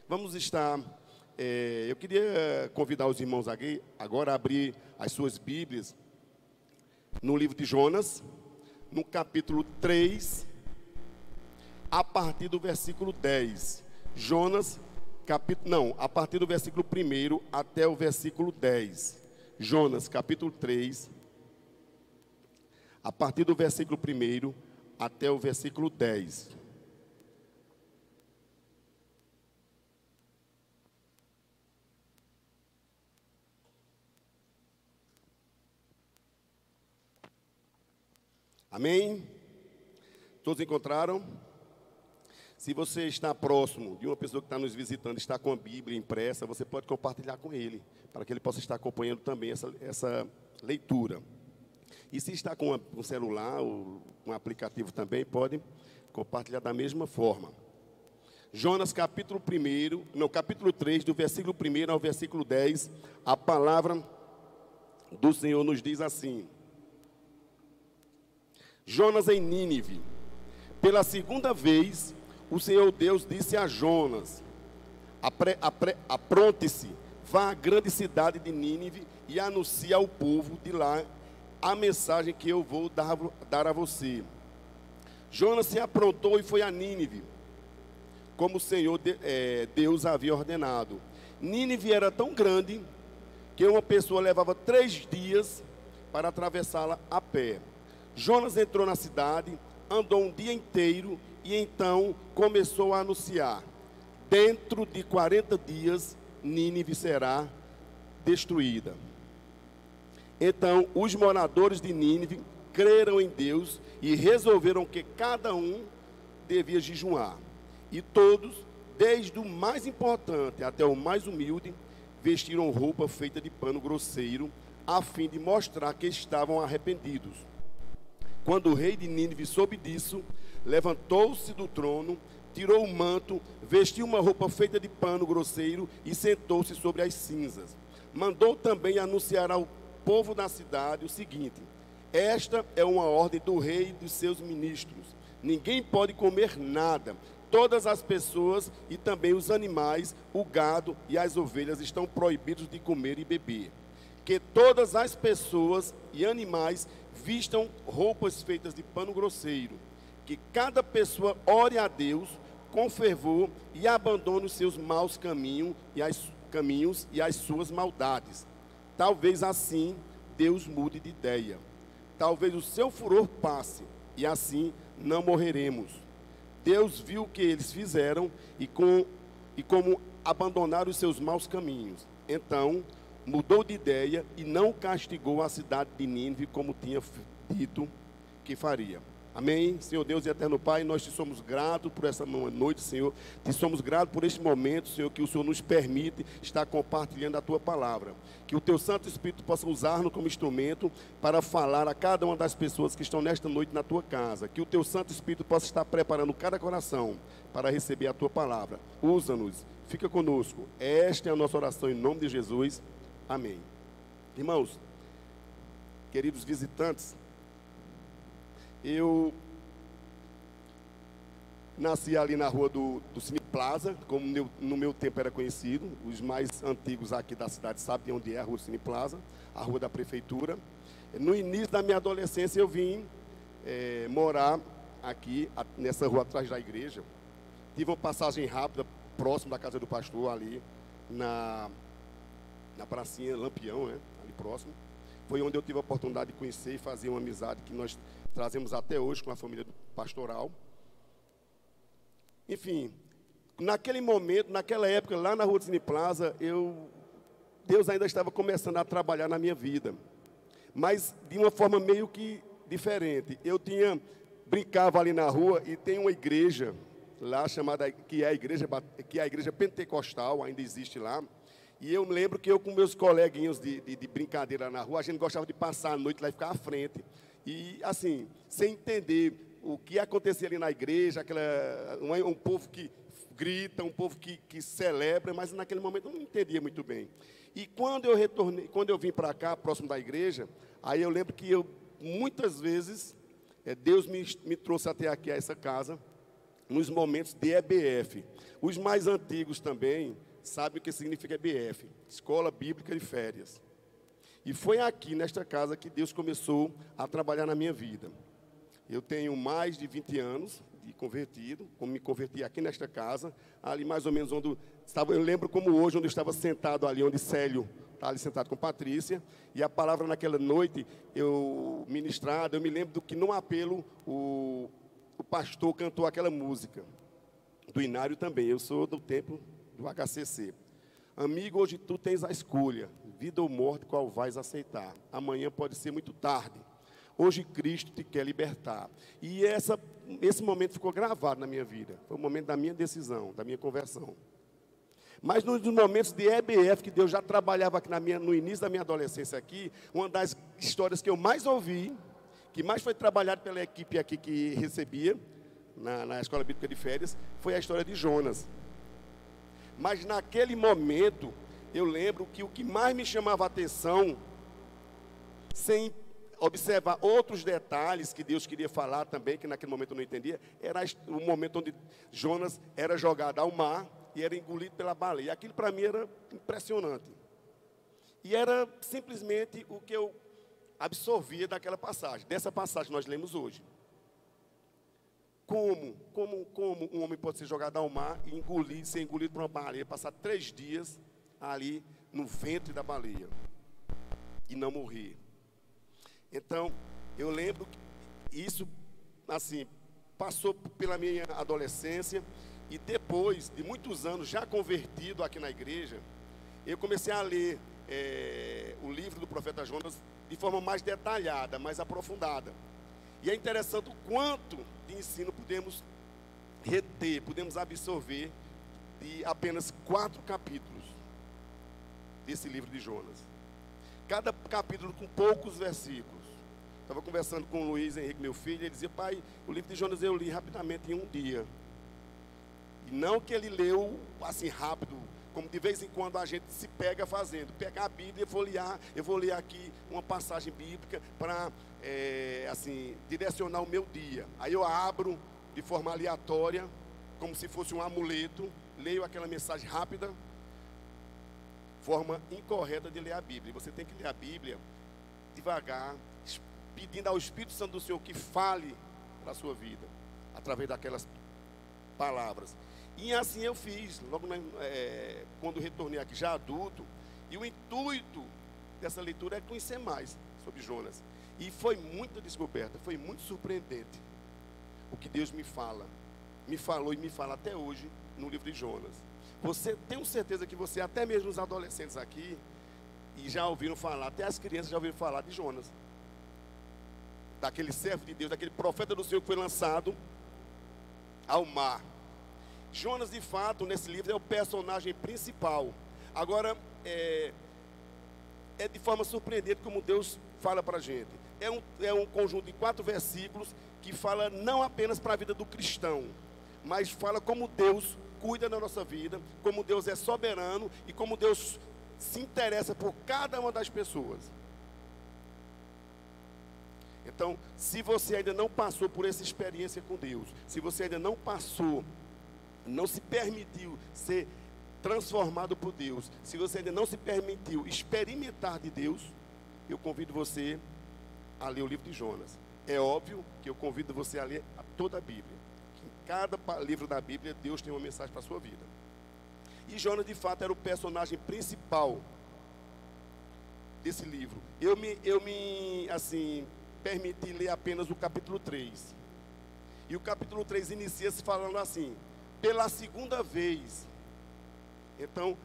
Vamos estar... eu queria convidar os irmãos aqui agora a abrir as suas Bíblias no livro de Jonas, no capítulo 3, a partir do versículo 10. Jonas, a partir do versículo 1 até o versículo 10. Jonas, capítulo 3, a partir do versículo 1 até o versículo 10. Amém? Todos encontraram? Se você está próximo de uma pessoa que está nos visitando, está com a Bíblia impressa, você pode compartilhar com ele, para que ele possa estar acompanhando também essa leitura. E se está com um celular ou um aplicativo também, pode compartilhar da mesma forma. Jonas capítulo 3, do versículo 1 ao versículo 10, a palavra do Senhor nos diz assim: Jonas em Nínive. Pela segunda vez, o Senhor Deus disse a Jonas: apronte-se, vá à grande cidade de Nínive e anuncie ao povo de lá a mensagem que eu vou dar a você. Jonas se aprontou e foi a Nínive, como o Senhor Deus havia ordenado. Nínive era tão grande que uma pessoa levava 3 dias para atravessá-la a pé. Jonas entrou na cidade, andou um dia inteiro e então começou a anunciar: dentro de 40 dias, Nínive será destruída. Então, os moradores de Nínive creram em Deus e resolveram que cada um devia jejuar. E todos, desde o mais importante até o mais humilde, vestiram roupa feita de pano grosseiro, a fim de mostrar que estavam arrependidos. Quando o rei de Nínive soube disso, levantou-se do trono, tirou o manto, vestiu uma roupa feita de pano grosseiro e sentou-se sobre as cinzas. Mandou também anunciar ao povo da cidade o seguinte: esta é uma ordem do rei e dos seus ministros. Ninguém pode comer nada. Todas as pessoas e também os animais, o gado e as ovelhas estão proibidos de comer e beber. Que todas as pessoas e animais vistam roupas feitas de pano grosseiro. Que cada pessoa ore a Deus com fervor e abandone os seus maus caminhos e as suas maldades. Talvez assim Deus mude de ideia. Talvez o seu furor passe e assim não morreremos. Deus viu o que eles fizeram e como abandonaram os seus maus caminhos. Então mudou de ideia e não castigou a cidade de Nínive como tinha dito que faria. Amém? Senhor Deus e eterno Pai, nós te somos gratos por essa noite, Senhor. Te somos gratos por este momento, Senhor, que o Senhor nos permite estar compartilhando a Tua palavra. Que o Teu Santo Espírito possa usar-nos como instrumento para falar a cada uma das pessoas que estão nesta noite na Tua casa. Que o Teu Santo Espírito possa estar preparando cada coração para receber a Tua palavra. Usa-nos, fica conosco. Esta é a nossa oração em nome de Jesus. Amém. Irmãos, queridos visitantes, eu nasci ali na rua do Cine Plaza, como no meu tempo era conhecido. Os mais antigos aqui da cidade sabem onde é a rua do Cine Plaza, a rua da prefeitura. No início da minha adolescência eu vim morar aqui, nessa rua atrás da igreja. Tive uma passagem rápida, próximo da casa do pastor, ali na pracinha Lampião, né, ali próximo. Foi onde eu tive a oportunidade de conhecer e fazer uma amizade que nós trazemos até hoje com a família pastoral. Enfim, naquele momento, naquela época, lá na rua do Cine Plaza, Deus ainda estava começando a trabalhar na minha vida, mas de uma forma meio que diferente. Brincava ali na rua e tem uma igreja lá chamada, que é a igreja pentecostal, ainda existe lá. E eu me lembro que eu com meus coleguinhas de brincadeira na rua, a gente gostava de passar a noite lá e ficar à frente. E assim, sem entender o que acontecia ali na igreja, um povo que grita, um povo que celebra, mas naquele momento eu não entendia muito bem. E quando eu vim para cá, próximo da igreja, aí eu lembro que muitas vezes, Deus me trouxe até aqui, a essa casa, nos momentos de EBF. Os mais antigos também sabem o que significa EBF, Escola Bíblica de Férias. E foi aqui, nesta casa, que Deus começou a trabalhar na minha vida. Eu tenho mais de 20 anos de convertido, como me converti aqui nesta casa, ali mais ou menos onde estava, eu lembro como hoje, onde eu estava sentado ali, onde Célio está ali sentado com Patrícia, e a palavra naquela noite, eu ministrado, eu me lembro do que no apelo o pastor cantou aquela música, do Inário também, eu sou do tempo do HCC. Amigo, hoje tu tens a escolha, vida ou morte, qual vais aceitar? Amanhã pode ser muito tarde. Hoje Cristo te quer libertar. E esse momento ficou gravado na minha vida. Foi o momento da minha decisão, da minha conversão. Mas nos momentos de EBF, que Deus já trabalhava aqui no início da minha adolescência aqui, uma das histórias que eu mais ouvi, que mais foi trabalhado pela equipe aqui que recebia, na Escola Bíblica de Férias, foi a história de Jonas. Mas naquele momento, eu lembro que o que mais me chamava a atenção, sem observar outros detalhes que Deus queria falar também, que naquele momento eu não entendia, era o momento onde Jonas era jogado ao mar e era engolido pela baleia. Aquilo para mim era impressionante. E era simplesmente o que eu absorvia daquela passagem, dessa passagem que nós lemos hoje. Como um homem pode ser jogado ao mar e ser engolido por uma baleia, passar 3 dias ali no ventre da baleia e não morrer? Então, eu lembro que isso, assim, passou pela minha adolescência e depois de muitos anos já convertido aqui na igreja, eu comecei a ler o livro do profeta Jonas de forma mais detalhada, mais aprofundada. E é interessante o quanto de ensino podemos reter, podemos absorver de apenas 4 capítulos desse livro de Jonas. Cada capítulo com poucos versículos. Estava conversando com o Luiz Henrique, meu filho, ele dizia: pai, o livro de Jonas eu li rapidamente em um dia. E não que ele leu assim rápido, como de vez em quando a gente se pega fazendo. Pegar a Bíblia, eu vou ler aqui uma passagem bíblica para, assim, direcionar o meu dia. Aí eu abro de forma aleatória, como se fosse um amuleto, leio aquela mensagem rápida. Forma incorreta de ler a Bíblia. Você tem que ler a Bíblia devagar, pedindo ao Espírito Santo do Senhor que fale para a sua vida, através daquelas palavras. E assim eu fiz, logo quando retornei aqui já adulto, e o intuito dessa leitura é conhecer mais sobre Jonas. E foi muita descoberta, foi muito surpreendente o que Deus me falou e me fala até hoje no livro de Jonas. Tenho certeza que você, até mesmo os adolescentes aqui, e já ouviram falar, até as crianças já ouviram falar de Jonas. Daquele servo de Deus, daquele profeta do Senhor que foi lançado ao mar. Jonas, de fato, nesse livro é o personagem principal. Agora, é de forma surpreendente como Deus fala para a gente. É um conjunto de 4 versículos que fala não apenas para a vida do cristão, mas fala como Deus cuida da nossa vida, como Deus é soberano e como Deus se interessa por cada uma das pessoas. Então, se você ainda não passou por essa experiência com Deus, se você ainda não passou, não se permitiu ser transformado por Deus, se você ainda não se permitiu experimentar de Deus, eu convido você a ler o livro de Jonas. É óbvio que eu convido você a ler toda a Bíblia. Que em cada livro da Bíblia, Deus tem uma mensagem para a sua vida. E Jonas, de fato, era o personagem principal desse livro. Eu me permiti ler apenas o capítulo 3. E o capítulo 3 inicia-se falando assim: pela segunda vez. Então,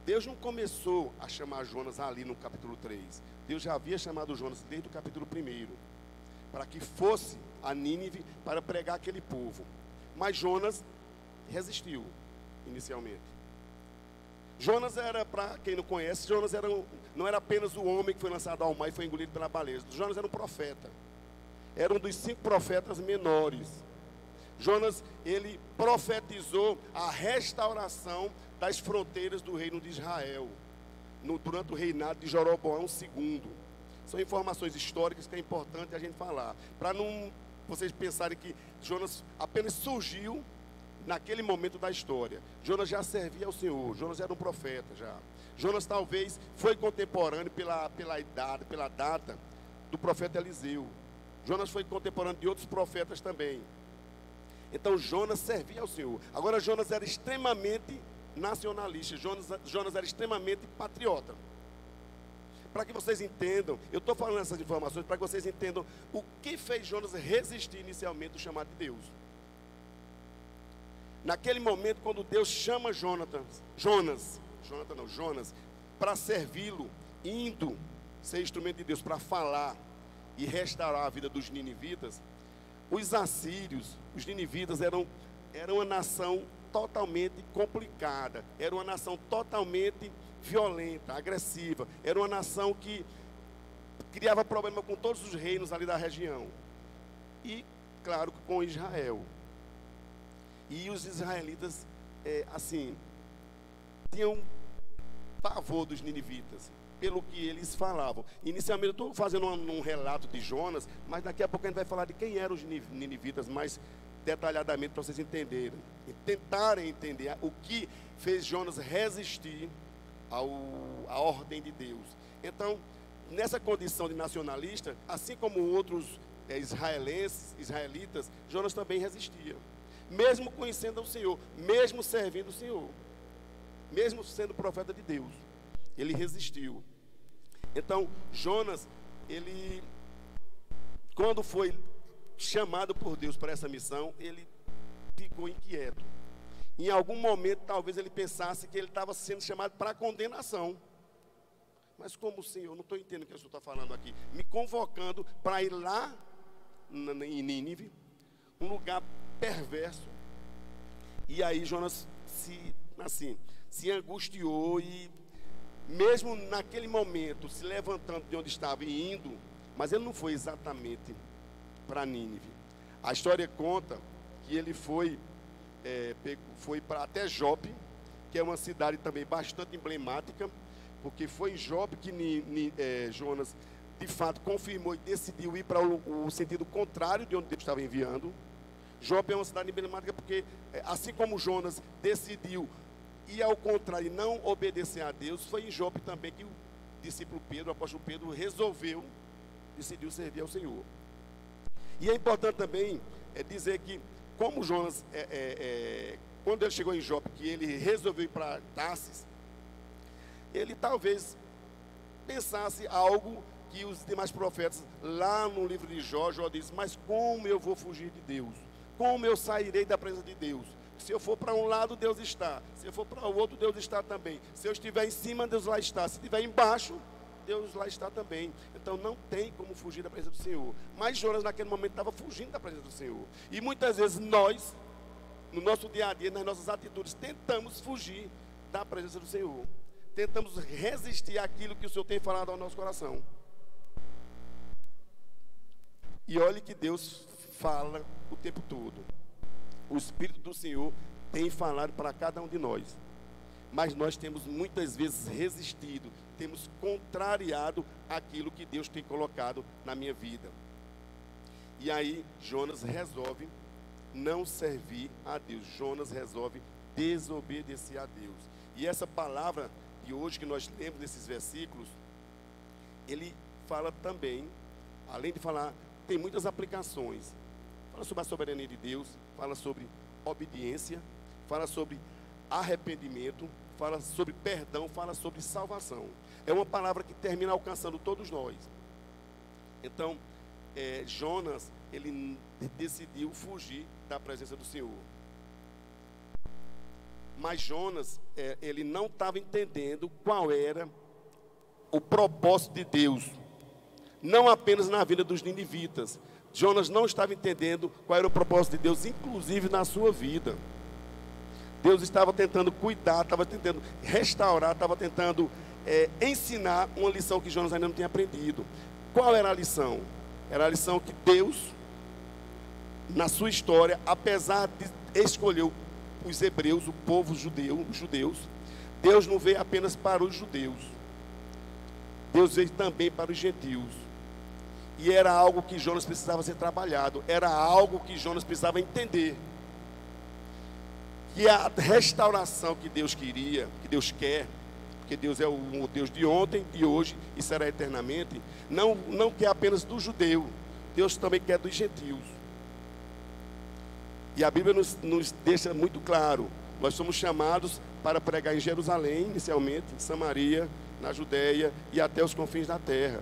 Deus não começou a chamar Jonas ali no capítulo 3. Deus já havia chamado Jonas desde o capítulo 1, para que fosse a Nínive para pregar aquele povo. Mas Jonas resistiu inicialmente. Jonas era, para quem não conhece, Jonas não era apenas o homem que foi lançado ao mar e foi engolido pela baleia. Jonas era um profeta. Era um dos 5 profetas menores. Jonas, ele profetizou a restauração das fronteiras do reino de Israel, durante o reinado de Jeroboão II. São informações históricas que é importante a gente falar, para não vocês pensarem que Jonas apenas surgiu naquele momento da história. Jonas já servia ao Senhor, Jonas era um profeta já. Jonas talvez foi contemporâneo pela idade, pela data do profeta Eliseu. Jonas foi contemporâneo de outros profetas também. Então Jonas servia ao Senhor. Agora Jonas era extremamente nacionalista, Jonas era extremamente patriota. Para que vocês entendam, eu estou falando essas informações para que vocês entendam o que fez Jonas resistir inicialmente o chamado de Deus. Naquele momento, quando Deus chama Jonas para servi-lo, indo ser instrumento de Deus para falar e restaurar a vida dos ninivitas, os assírios, os ninivitas eram uma nação totalmente complicada, era uma nação totalmente violenta, agressiva, era uma nação que criava problema com todos os reinos ali da região, e claro, com Israel. E os israelitas, tinham pavor dos ninivitas, pelo que eles falavam. Inicialmente eu estou fazendo um relato de Jonas, mas daqui a pouco a gente vai falar de quem eram os ninivitas mais detalhadamente, para vocês entenderem, e tentarem entender o que fez Jonas resistir à ordem de Deus. Então, nessa condição de nacionalista, assim como outros israelitas, Jonas também resistia, mesmo conhecendo o Senhor, mesmo servindo o Senhor, mesmo sendo profeta de Deus, ele resistiu. Então Jonas, ele, quando foi chamado por Deus para essa missão, ele ficou inquieto. Em algum momento talvez ele pensasse que ele estava sendo chamado para a condenação. Mas como o Senhor, não estou entendendo o que o Senhor está falando aqui, me convocando para ir lá em Nínive, um lugar perverso. E aí Jonas se angustiou e, mesmo naquele momento, se levantando de onde estava e indo, mas ele não foi exatamente para Nínive. A história conta que ele foi para até Jope, que é uma cidade também bastante emblemática, porque foi em Jope que Jonas, de fato, confirmou e decidiu ir para o sentido contrário de onde Deus estava enviando. Jope é uma cidade emblemática porque, assim como Jonas decidiu ir ao contrário e não obedecer a Deus, foi em Jope também que o discípulo Pedro, o apóstolo Pedro, decidiu servir ao Senhor. E é importante também dizer que, como Jonas, quando ele chegou em Jope, que ele resolveu ir para Tarsis, ele talvez pensasse algo que os demais profetas, lá no livro de Jó diz: mas como eu vou fugir de Deus? Como eu sairei da presença de Deus? Se eu for para um lado, Deus está. Se eu for para o outro, Deus está também. Se eu estiver em cima, Deus lá está. Se estiver embaixo, Deus lá está também. Então não tem como fugir da presença do Senhor. Mas Jonas naquele momento estava fugindo da presença do Senhor. E muitas vezes nós, no nosso dia a dia, nas nossas atitudes, tentamos fugir da presença do Senhor. Tentamos resistir àquilo que o Senhor tem falado ao nosso coração. E olhe que Deus fala o tempo todo. O Espírito do Senhor tem falado para cada um de nós. Mas nós temos muitas vezes resistido, temos contrariado aquilo que Deus tem colocado na minha vida. E aí Jonas resolve não servir a Deus. Jonas resolve desobedecer a Deus. E essa palavra de hoje que nós lemos nesses versículos, ele fala também, além de falar, tem muitas aplicações. Fala sobre a soberania de Deus, fala sobre obediência, fala sobre arrependimento, fala sobre perdão, fala sobre salvação. É uma palavra que termina alcançando todos nós. Então, Jonas, ele decidiu fugir da presença do Senhor. Mas Jonas, ele não estava entendendo qual era o propósito de Deus, não apenas na vida dos ninivitas. Jonas não estava entendendo qual era o propósito de Deus, inclusive na sua vida. Deus estava tentando cuidar, estava tentando restaurar, estava tentando ensinar uma lição que Jonas ainda não tinha aprendido. Qual era a lição? Era a lição que Deus, na sua história, apesar de escolher os hebreus, o povo judeu, os judeus, Deus não veio apenas para os judeus. Deus veio também para os gentios. E era algo que Jonas precisava ser trabalhado, era algo que Jonas precisava entender. Que a restauração que Deus queria, que Deus quer, porque Deus é o Deus de ontem, de hoje e será eternamente, não quer apenas do judeu, Deus também quer dos gentios. E a Bíblia nos deixa muito claro, nós somos chamados para pregar em Jerusalém, inicialmente, em Samaria, na Judéia e até os confins da terra.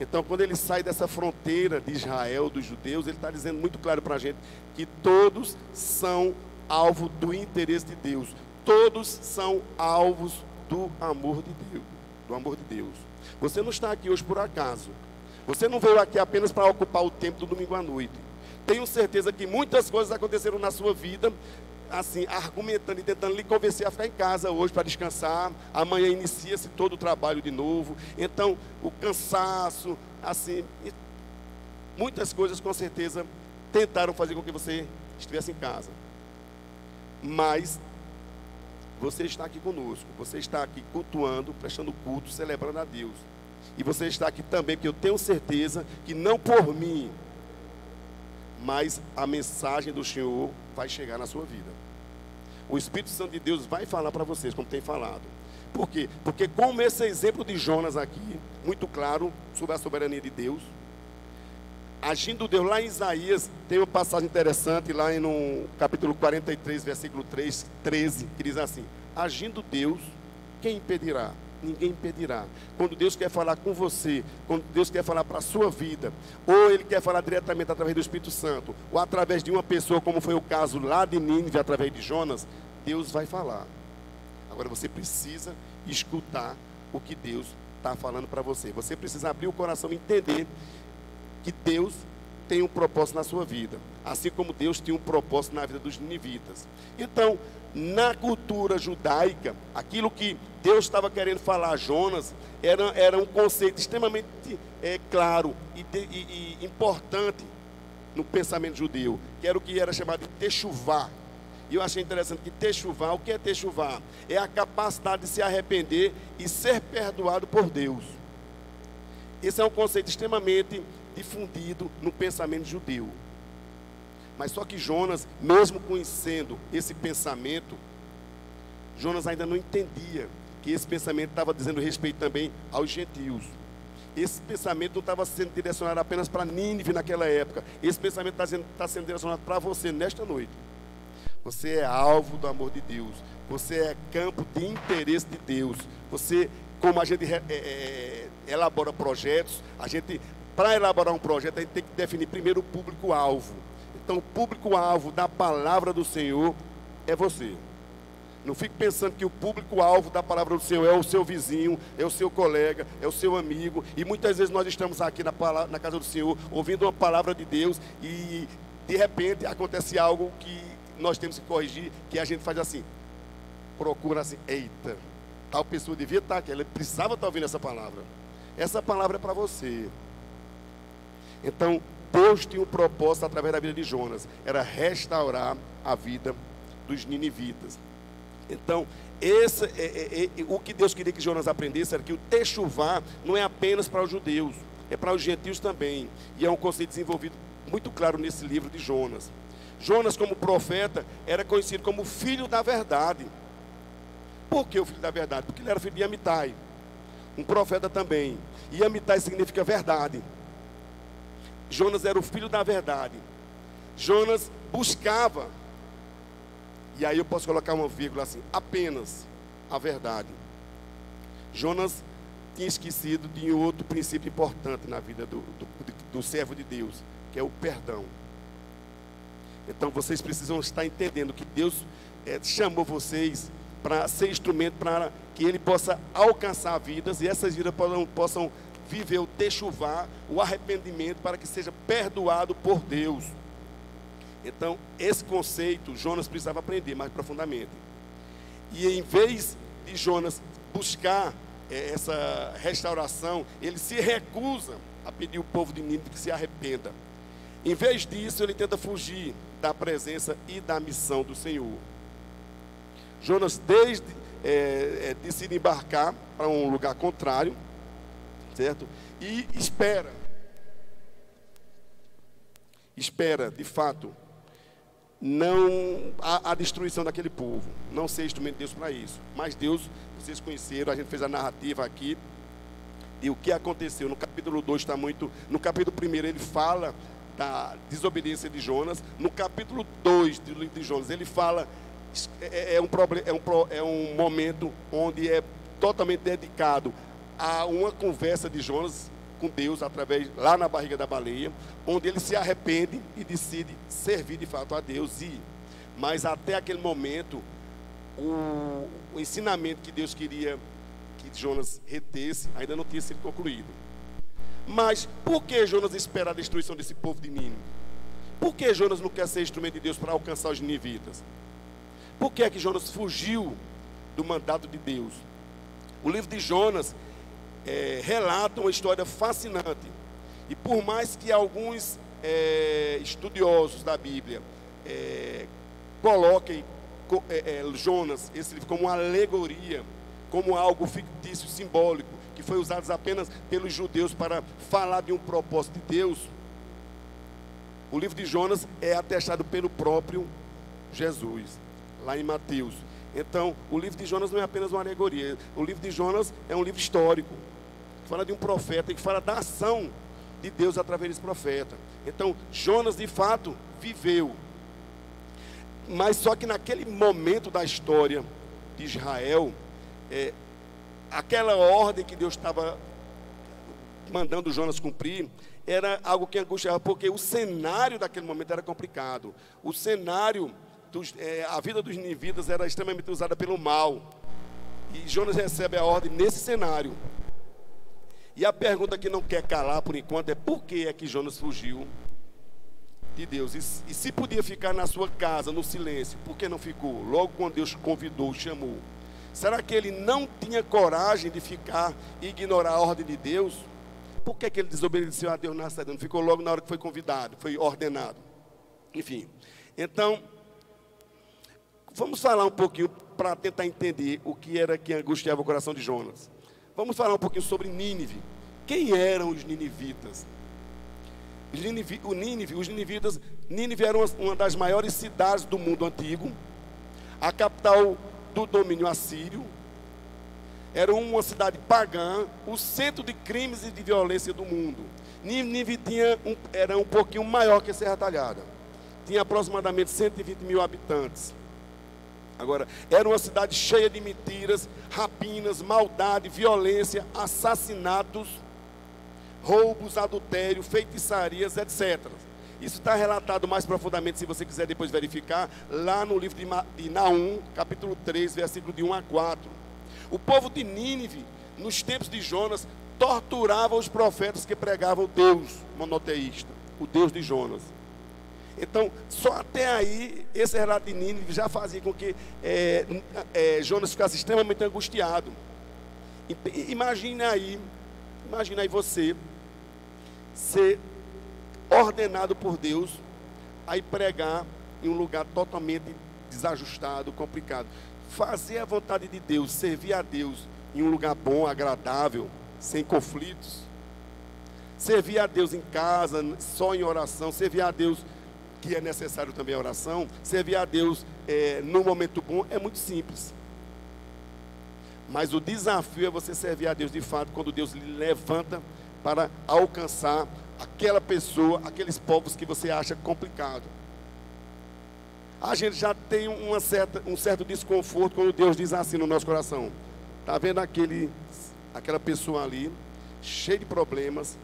Então, quando ele sai dessa fronteira de Israel, dos judeus, ele está dizendo muito claro para a gente que todos são alvo do interesse de Deus. Todos são alvos do amor de Deus. Do amor de Deus. Você não está aqui hoje por acaso. Você não veio aqui apenas para ocupar o tempo do domingo à noite. Tenho certeza que muitas coisas aconteceram na sua vida, assim, argumentando e tentando lhe convencer a ficar em casa hoje para descansar. Amanhã inicia-se todo o trabalho de novo. Então, o cansaço, assim, muitas coisas com certeza tentaram fazer com que você estivesse em casa. Mas você está aqui conosco, você está aqui cultuando, prestando culto, celebrando a Deus. E você está aqui também, porque eu tenho certeza que não por mim, mas a mensagem do Senhor vai chegar na sua vida. O Espírito Santo de Deus vai falar para vocês, como tem falado. Por quê? Porque como esse exemplo de Jonas aqui, muito claro sobre a soberania de Deus, agindo Deus, lá em Isaías, tem uma passagem interessante, lá no capítulo 43, versículo 13, que diz assim: agindo Deus, quem impedirá? Ninguém impedirá. Quando Deus quer falar com você, quando Deus quer falar para a sua vida, ou Ele quer falar diretamente através do Espírito Santo, ou através de uma pessoa, como foi o caso lá de Nínive, através de Jonas, Deus vai falar. Agora você precisa escutar o que Deus está falando para você. Você precisa abrir o coração e entender que Deus tem um propósito na sua vida, assim como Deus tinha um propósito na vida dos ninivitas. Então, na cultura judaica, aquilo que Deus estava querendo falar a Jonas era um conceito extremamente claro e importante no pensamento judeu, que era o que era chamado de techuvá. E eu achei interessante que techuvá, o que é techuvá? É a capacidade de se arrepender e ser perdoado por Deus. Esse é um conceito extremamente difundido no pensamento judeu. Mas só que Jonas, mesmo conhecendo esse pensamento, Jonas ainda não entendia que esse pensamento estava dizendo respeito também aos gentios. Esse pensamento não estava sendo direcionado apenas para Nínive naquela época. Esse pensamento está sendo direcionado para você nesta noite. Você é alvo do amor de Deus. Você é campo de interesse de Deus. Você, como a gente elabora projetos, para elaborar um projeto, a gente tem que definir primeiro o público-alvo. Então, o público-alvo da palavra do Senhor é você. Não fique pensando que o público-alvo da palavra do Senhor é o seu vizinho, é o seu colega, é o seu amigo. E muitas vezes nós estamos aqui na casa do Senhor, ouvindo uma palavra de Deus, e de repente acontece algo que nós temos que corrigir, que a gente faz assim, procura assim: eita, tal pessoa devia estar aqui, ela precisava estar ouvindo essa palavra. Essa palavra é para você. Então, Deus tinha um propósito através da vida de Jonas, era restaurar a vida dos ninivitas. Então, o que Deus queria que Jonas aprendesse era que o techuvá não é apenas para os judeus, é para os gentios também. E é um conceito desenvolvido muito claro nesse livro de Jonas. Jonas, como profeta, era conhecido como o filho da verdade. Por que o filho da verdade? Porque ele era filho de Amitai, um profeta também. E Amitai significa verdade. Jonas era o filho da verdade. Jonas buscava, e aí eu posso colocar uma vírgula assim, apenas a verdade. Jonas tinha esquecido de outro princípio importante na vida do servo de Deus, que é o perdão. Então vocês precisam estar entendendo que Deus chamou vocês para ser instrumento para que Ele possa alcançar vidas, e essas vidas possam viver o techuvá, o arrependimento, para que seja perdoado por Deus. Então, esse conceito Jonas precisava aprender mais profundamente. E em vez de Jonas buscar essa restauração, ele se recusa a pedir ao povo de Nínive que se arrependa. Em vez disso, ele tenta fugir da presença e da missão do Senhor. Jonas decide embarcar para um lugar contrário, certo? E espera espera, de fato, não a destruição daquele povo, não ser instrumento de Deus para isso. Mas Deus, vocês conheceram, a gente fez a narrativa aqui de o que aconteceu. No capítulo 2 está muito... No capítulo 1 ele fala da desobediência de Jonas. No capítulo 2 do livro de Jonas ele fala... É um momento onde é totalmente dedicado a uma conversa de Jonas com Deus, lá na barriga da baleia, onde ele se arrepende e decide servir de fato a Deus. Mas até aquele momento, o ensinamento que Deus queria que Jonas retesse ainda não tinha sido concluído. Mas por que Jonas espera a destruição desse povo de Nínive? Por que Jonas não quer ser instrumento de Deus para alcançar os ninivitas? Por que é que Jonas fugiu do mandato de Deus? O livro de Jonas relata uma história fascinante. E por mais que alguns estudiosos da Bíblia coloquem Jonas, esse livro, como uma alegoria, como algo fictício, simbólico, que foi usado apenas pelos judeus para falar de um propósito de Deus, o livro de Jonas é atestado pelo próprio Jesus, lá em Mateus. Então, o livro de Jonas não é apenas uma alegoria. O livro de Jonas é um livro histórico, que fala de um profeta, que fala da ação de Deus através desse profeta. Então, Jonas, de fato, viveu. Mas só que naquele momento da história de Israel, aquela ordem que Deus estava mandando Jonas cumprir, era algo que angustiava, porque o cenário daquele momento era complicado. O cenário... a vida dos ninivitas era extremamente usada pelo mal. E Jonas recebe a ordem nesse cenário. E a pergunta que não quer calar por enquanto é: por que é que Jonas fugiu de Deus? E se podia ficar na sua casa, no silêncio, por que não ficou? Logo quando Deus convidou, chamou. Será que ele não tinha coragem de ficar e ignorar a ordem de Deus? Por que é que ele desobedeceu a Deus na saída? Não ficou logo na hora que foi convidado, foi ordenado? Enfim, então... vamos falar um pouquinho para tentar entender o que era que angustiava o coração de Jonas. Vamos falar um pouquinho sobre Nínive. Quem eram os ninivitas? Nínive era uma das maiores cidades do mundo antigo, a capital do domínio assírio. Era uma cidade pagã, o centro de crimes e de violência do mundo. Nínive era um pouquinho maior que a Serra Talhada. Tinha aproximadamente 120 mil habitantes. Agora, era uma cidade cheia de mentiras, rapinas, maldade, violência, assassinatos, roubos, adultério, feitiçarias, etc. Isso está relatado mais profundamente, se você quiser depois verificar, lá no livro de Naum, capítulo 3, versículo de 1 a 4. O povo de Nínive, nos tempos de Jonas, torturava os profetas que pregavam o Deus monoteísta, o Deus de Jonas. Então, só até aí, esse relato de Nínive já fazia com que Jonas ficasse extremamente angustiado. Imagine aí você ser ordenado por Deus a ir pregar em um lugar totalmente desajustado, complicado. Fazer a vontade de Deus, servir a Deus em um lugar bom, agradável, sem conflitos. Servir a Deus em casa, só em oração, servir a Deus, que é necessário também a oração, servir a Deus num momento bom é muito simples. Mas o desafio é você servir a Deus de fato quando Deus lhe levanta para alcançar aquela pessoa, aqueles povos que você acha complicado. A gente já tem um certo desconforto quando Deus diz assim no nosso coração: está vendo aquela pessoa ali, cheia de problemas,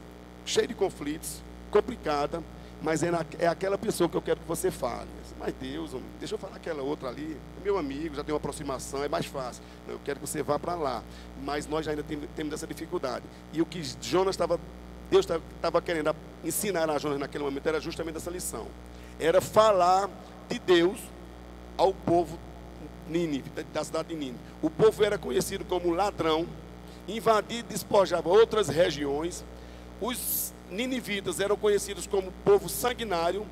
cheia de conflitos, complicada, mas é aquela pessoa que eu quero que você fale. Mas Deus, deixa eu falar aquela outra ali, é meu amigo, já tem uma aproximação, é mais fácil. Não, eu quero que você vá para lá. Mas nós ainda temos essa dificuldade. E o que Deus estava querendo ensinar a Jonas naquele momento era justamente essa lição. Era falar de Deus ao povo Nínive, da cidade de Nínive. O povo era conhecido como ladrão, invadia e despojava outras regiões. Os ninivitas eram conhecidos como povo sanguinário,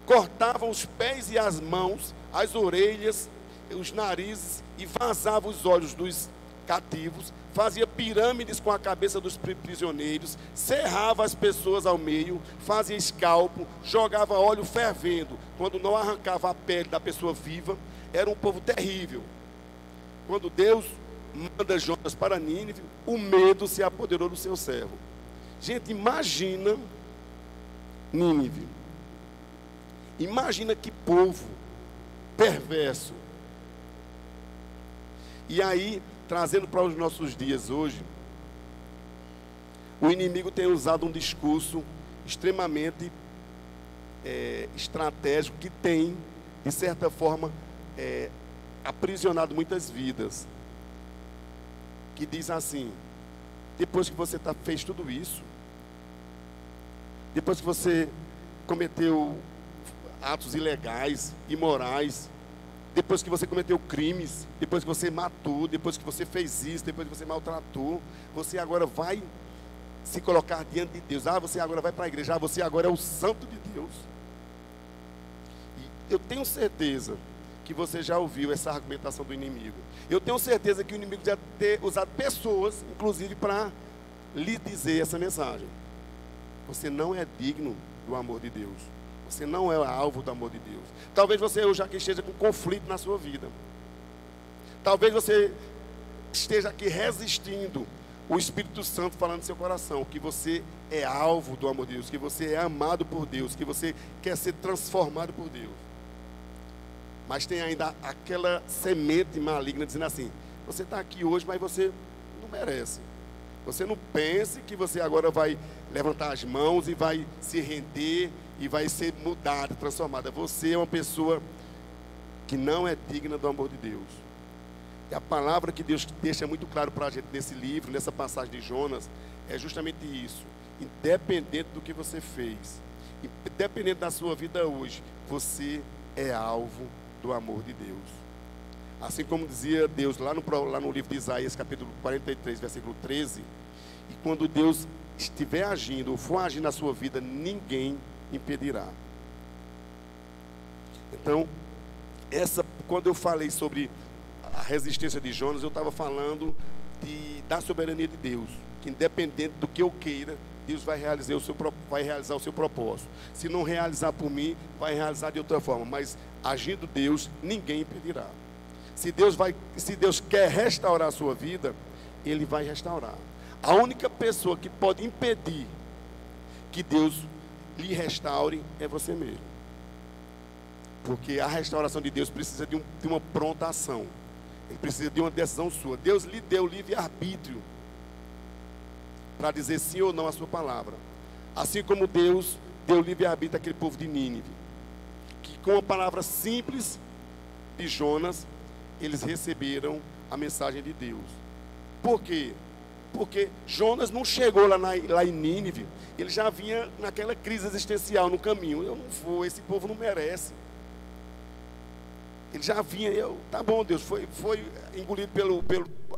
cortavam os pés e as mãos, as orelhas, os narizes e vazavam os olhos dos cativos, fazia pirâmides com a cabeça dos prisioneiros, cerrava as pessoas ao meio, fazia escalpo, jogava óleo fervendo, quando não arrancava a pele da pessoa viva. Era um povo terrível. Quando Deus manda Jonas para Nínive, o medo se apoderou do seu servo. Gente, imagina Nínive. Imagina que povo perverso. E aí, trazendo para os nossos dias hoje, o inimigo tem usado um discurso extremamente estratégico, que tem, de certa forma, aprisionado muitas vidas. Que diz assim: depois que você fez tudo isso, depois que você cometeu atos ilegais, imorais, depois que você cometeu crimes, depois que você matou, depois que você fez isso, depois que você maltratou, você agora vai se colocar diante de Deus. Você agora vai para a igreja. Você agora é o santo de Deus. E eu tenho certeza que você já ouviu essa argumentação do inimigo. Eu tenho certeza que o inimigo já tem usado pessoas, inclusive, para lhe dizer essa mensagem: você não é digno do amor de Deus. Você não é alvo do amor de Deus. Talvez você hoje aqui esteja com conflito na sua vida. Talvez você esteja aqui resistindo o Espírito Santo falando no seu coração que você é alvo do amor de Deus, que você é amado por Deus, que você quer ser transformado por Deus. Mas tem ainda aquela semente maligna dizendo assim: você está aqui hoje, mas você não merece. Você não pense que você agora vai levantar as mãos e vai se render e vai ser mudada, transformada. Você é uma pessoa que não é digna do amor de Deus. E a palavra que Deus deixa muito claro para a gente nesse livro, nessa passagem de Jonas, é justamente isso. Independente do que você fez, independente da sua vida hoje, você é alvo do amor de Deus. Assim como dizia Deus lá no livro de Isaías, capítulo 43, versículo 13, e quando Deus estiver agindo, ou for agir na sua vida, ninguém impedirá. Então, quando eu falei sobre a resistência de Jonas, eu estava falando da soberania de Deus, que independente do que eu queira, Deus vai realizar o seu propósito. Se não realizar por mim, vai realizar de outra forma, mas agindo Deus, ninguém impedirá. Se Deus quer restaurar a sua vida, Ele vai restaurar. A única pessoa que pode impedir que Deus lhe restaure é você mesmo. Porque a restauração de Deus precisa de uma pronta ação. Ele precisa de uma decisão sua. Deus lhe deu livre-arbítrio para dizer sim ou não à sua palavra. Assim como Deus deu livre-arbítrio àquele povo de Nínive, que com a palavra simples de Jonas, eles receberam a mensagem de Deus. Por quê? Porque Jonas não chegou lá em Nínive, ele já vinha naquela crise existencial no caminho. Eu não vou, esse povo não merece. Ele já vinha, tá bom, Deus, foi engolido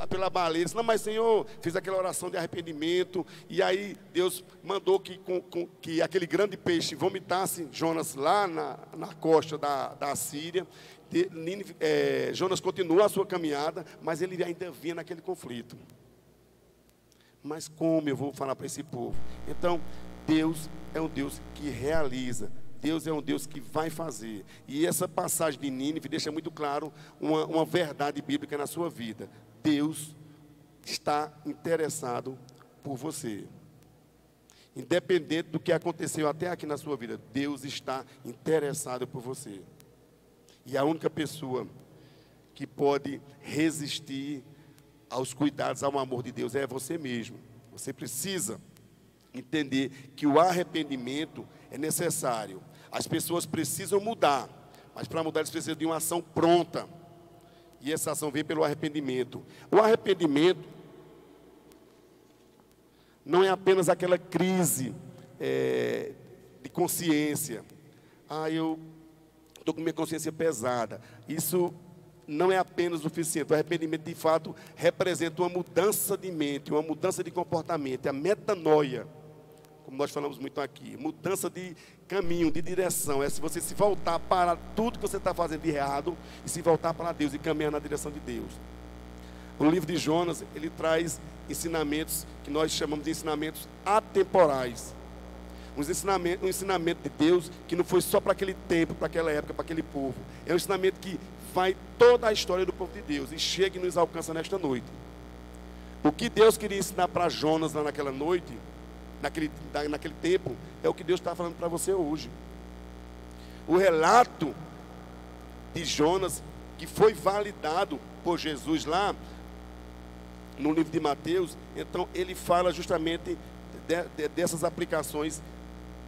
pela baleia. Disse: não, mas Senhor, fiz aquela oração de arrependimento, e aí Deus mandou que aquele grande peixe vomitasse Jonas lá na costa da Síria. Jonas continua a sua caminhada, mas ele ainda vinha naquele conflito. Mas como eu vou falar para esse povo? Então, Deus é um Deus que realiza. Deus é um Deus que vai fazer. E essa passagem de Nínive deixa muito claro uma verdade bíblica na sua vida. Deus está interessado por você. Independente do que aconteceu até aqui na sua vida, Deus está interessado por você. E a única pessoa que pode resistir aos cuidados, ao amor de Deus, é você mesmo. Você precisa entender que o arrependimento é necessário. As pessoas precisam mudar, mas para mudar eles precisam de uma ação pronta. E essa ação vem pelo arrependimento. O arrependimento não é apenas aquela crise de consciência. Eu estou com minha consciência pesada. Isso não é apenas o suficiente. O arrependimento, de fato, representa uma mudança de mente, uma mudança de comportamento, a metanoia, como nós falamos muito aqui. Mudança de caminho, de direção. É se você se voltar para tudo que você está fazendo de errado e se voltar para Deus e caminhar na direção de Deus. O livro de Jonas, ele traz ensinamentos que nós chamamos de ensinamentos atemporais. Um ensinamento de Deus que não foi só para aquele tempo, para aquela época, para aquele povo. É um ensinamento que vai toda a história do povo de Deus e chega e nos alcança nesta noite. O que Deus queria ensinar para Jonas lá naquela noite, naquele tempo, é o que Deus está falando para você hoje. O relato de Jonas, que foi validado por Jesus lá no livro de Mateus, então ele fala justamente dessas aplicações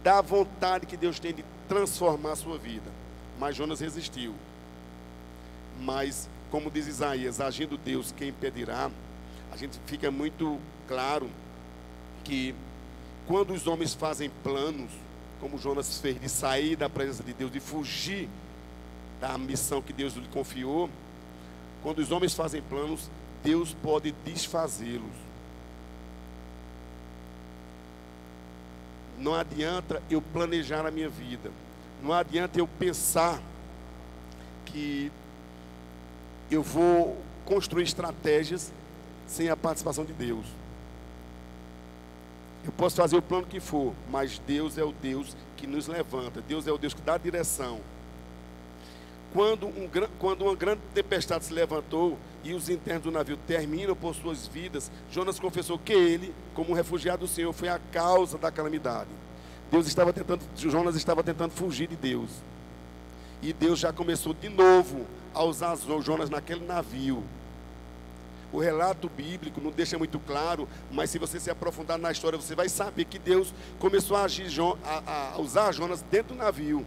da vontade que Deus tem de transformar a sua vida. Mas Jonas resistiu. Mas, como diz Isaías, agindo Deus, quem impedirá? A gente fica muito claro que quando os homens fazem planos, como Jonas fez, de sair da presença de Deus, de fugir da missão que Deus lhe confiou, quando os homens fazem planos, Deus pode desfazê-los. Não adianta eu planejar a minha vida. Não adianta eu pensar que eu vou construir estratégias sem a participação de Deus. Eu posso fazer o plano que for, mas Deus é o Deus que nos levanta. Deus é o Deus que dá direção. Quando uma grande tempestade se levantou e os internos do navio terminam por suas vidas, Jonas confessou que ele, como um refugiado do Senhor, foi a causa da calamidade. Jonas estava tentando fugir de Deus. E Deus já começou de novo a usar Jonas naquele navio. O relato bíblico não deixa muito claro, mas se você se aprofundar na história, você vai saber que Deus começou a usar Jonas dentro do navio.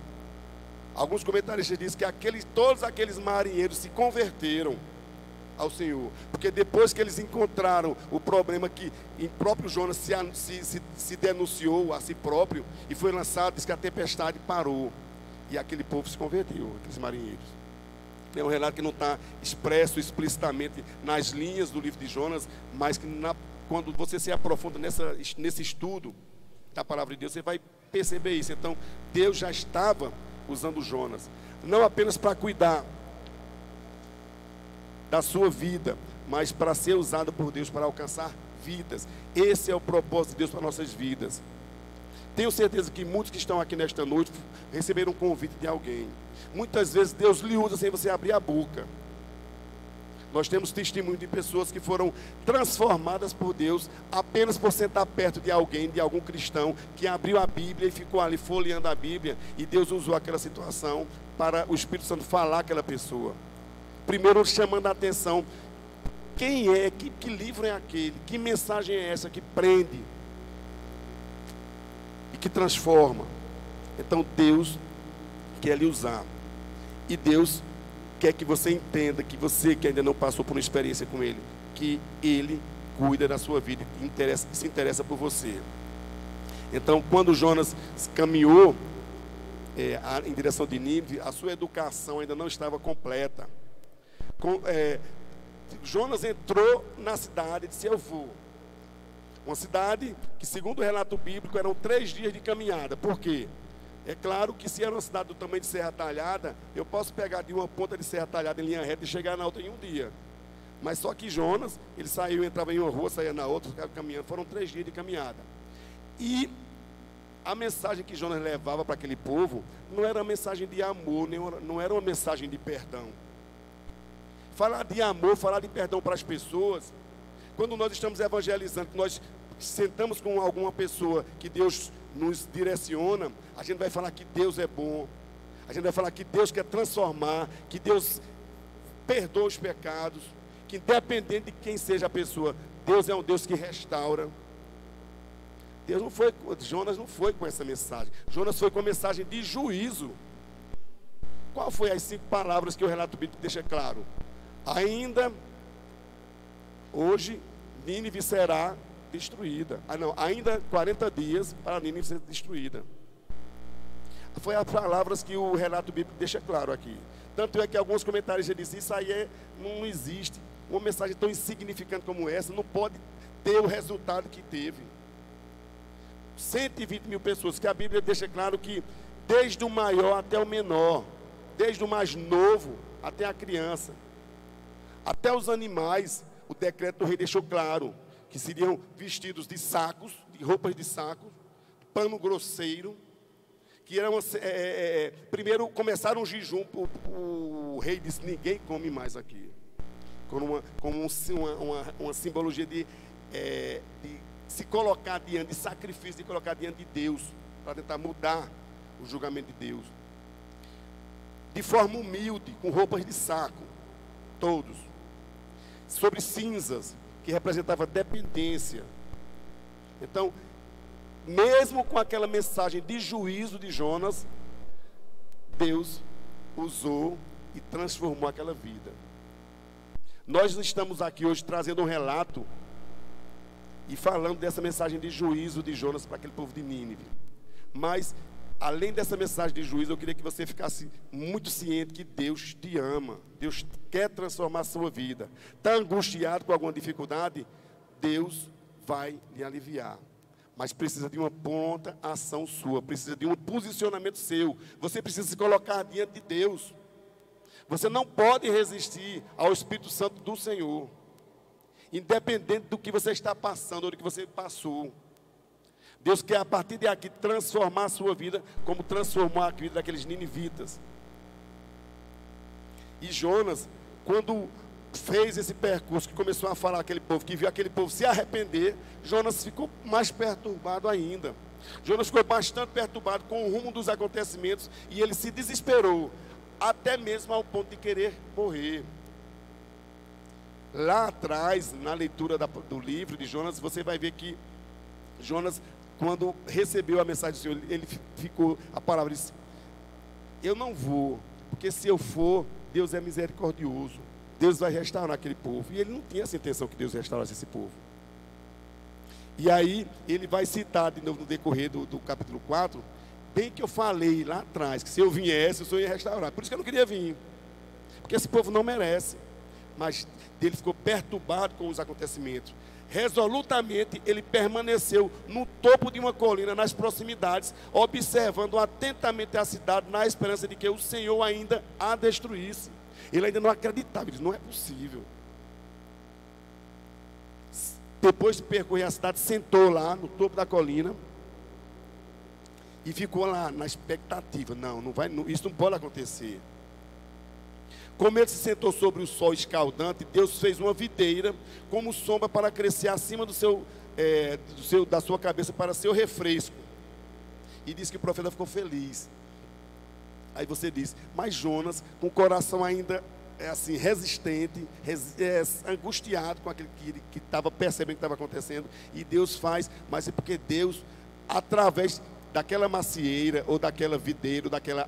Alguns comentaristas dizem que todos aqueles marinheiros se converteram ao Senhor, porque depois que eles encontraram o problema que em próprio Jonas se denunciou a si próprio e foi lançado, diz que a tempestade parou e aquele povo se converteu, aqueles marinheiros. É um relato que não está expresso explicitamente nas linhas do livro de Jonas, mas que quando você se aprofunda nesse estudo da palavra de Deus, você vai perceber isso. Então, Deus já estava usando Jonas, não apenas para cuidar da sua vida, mas para ser usado por Deus para alcançar vidas. Esse é o propósito de Deus para nossas vidas. Tenho certeza que muitos que estão aqui nesta noite receberam um convite de alguém. Muitas vezes Deus lhe usa sem você abrir a boca. Nós temos testemunho de pessoas que foram transformadas por Deus apenas por sentar perto de alguém, de algum cristão que abriu a Bíblia e ficou ali folheando a Bíblia, e Deus usou aquela situação para o Espírito Santo falar àquela pessoa. Primeiro chamando a atenção, quem é, que livro é aquele, que mensagem é essa que prende e que transforma. Então Deus quer lhe usar, e Deus quer que você entenda, que você que ainda não passou por uma experiência com Ele, que Ele cuida da sua vida e se interessa por você. Então, quando Jonas caminhou em direção de Nínive, a sua educação ainda não estava completa. Jonas entrou na cidade e disse: eu vou. Uma cidade que, segundo o relato bíblico, eram 3 dias de caminhada. Por quê? É claro que se era uma cidade do tamanho de Serra Talhada, eu posso pegar de uma ponta de Serra Talhada em linha reta e chegar na outra em um dia. Mas só que Jonas, ele saiu, entrava em uma rua, saía na outra, ficava caminhando. Foram 3 dias de caminhada. E a mensagem que Jonas levava para aquele povo não era uma mensagem de amor, não era uma mensagem de perdão. Falar de amor, falar de perdão para as pessoas, quando nós estamos evangelizando, nós sentamos com alguma pessoa que Deus nos direciona, a gente vai falar que Deus é bom, a gente vai falar que Deus quer transformar, que Deus perdoa os pecados, que independente de quem seja a pessoa, Deus é um Deus que restaura. Jonas não foi com essa mensagem. Jonas foi com a mensagem de juízo. Qual foi as 5 palavras que o relato bíblico deixa claro? Ainda hoje Nínive será destruída. Ainda 40 dias para Nínive ser destruída. Foi as palavras que o relato bíblico deixa claro aqui. Tanto é que alguns comentários já dizem: isso aí não existe. Uma mensagem tão insignificante como essa não pode ter o resultado que teve. 120 mil pessoas, que a Bíblia deixa claro que desde o maior até o menor, desde o mais novo até a criança, até os animais, o decreto do rei deixou claro que seriam vestidos de sacos, de roupas de saco, pano grosseiro, que eram, primeiro começaram um jejum, o rei disse, ninguém come mais aqui, como uma simbologia de se colocar diante, de sacrifício, de colocar diante de Deus, para tentar mudar o julgamento de Deus, de forma humilde, com roupas de saco, todos, sobre cinzas, que representava dependência. Então, mesmo com aquela mensagem de juízo de Jonas, Deus usou e transformou aquela vida. Nós estamos aqui hoje trazendo um relato e falando dessa mensagem de juízo de Jonas para aquele povo de Nínive. Mas, além dessa mensagem de juízo, eu queria que você ficasse muito ciente que Deus te ama. Deus quer transformar a sua vida. Está angustiado com alguma dificuldade? Deus vai lhe aliviar. Mas precisa de uma pronta ação sua, precisa de um posicionamento seu. Você precisa se colocar diante de Deus. Você não pode resistir ao Espírito Santo do Senhor, independente do que você está passando ou do que você passou. Deus quer, a partir de aqui, transformar a sua vida, como transformou a vida daqueles ninivitas. E Jonas, quando fez esse percurso, que começou a falar aquele povo, que viu aquele povo se arrepender, Jonas ficou mais perturbado ainda. Jonas ficou bastante perturbado com o rumo dos acontecimentos, e ele se desesperou, até mesmo ao ponto de querer morrer. Lá atrás, na leitura do livro de Jonas, você vai ver que Jonas, quando recebeu a mensagem do Senhor, ele ficou, a palavra disse, eu não vou, porque se eu for, Deus é misericordioso, Deus vai restaurar aquele povo. E ele não tinha essa intenção que Deus restaurasse esse povo. E aí, ele vai citar de novo no decorrer do capítulo 4, bem que eu falei lá atrás, que se eu viesse, o Senhor ia restaurar. Por isso que eu não queria vir, porque esse povo não merece. Mas ele ficou perturbado com os acontecimentos. Resolutamente, ele permaneceu no topo de uma colina, nas proximidades, observando atentamente a cidade, na esperança de que o Senhor ainda a destruísse. Ele ainda não acreditava, ele disse, não é possível. Depois de percorrer a cidade, sentou lá no topo da colina e ficou lá na expectativa. Não, isso não pode acontecer. Como ele se sentou sobre o sol escaldante, Deus fez uma videira como sombra para crescer acima da sua cabeça para seu refresco. E diz que o profeta ficou feliz. Aí você diz, mas Jonas, com o coração ainda assim, resistente, angustiado com aquilo que estava percebendo que estava acontecendo, e Deus faz, mas é porque Deus, através daquela macieira, ou daquela videira, ou daquela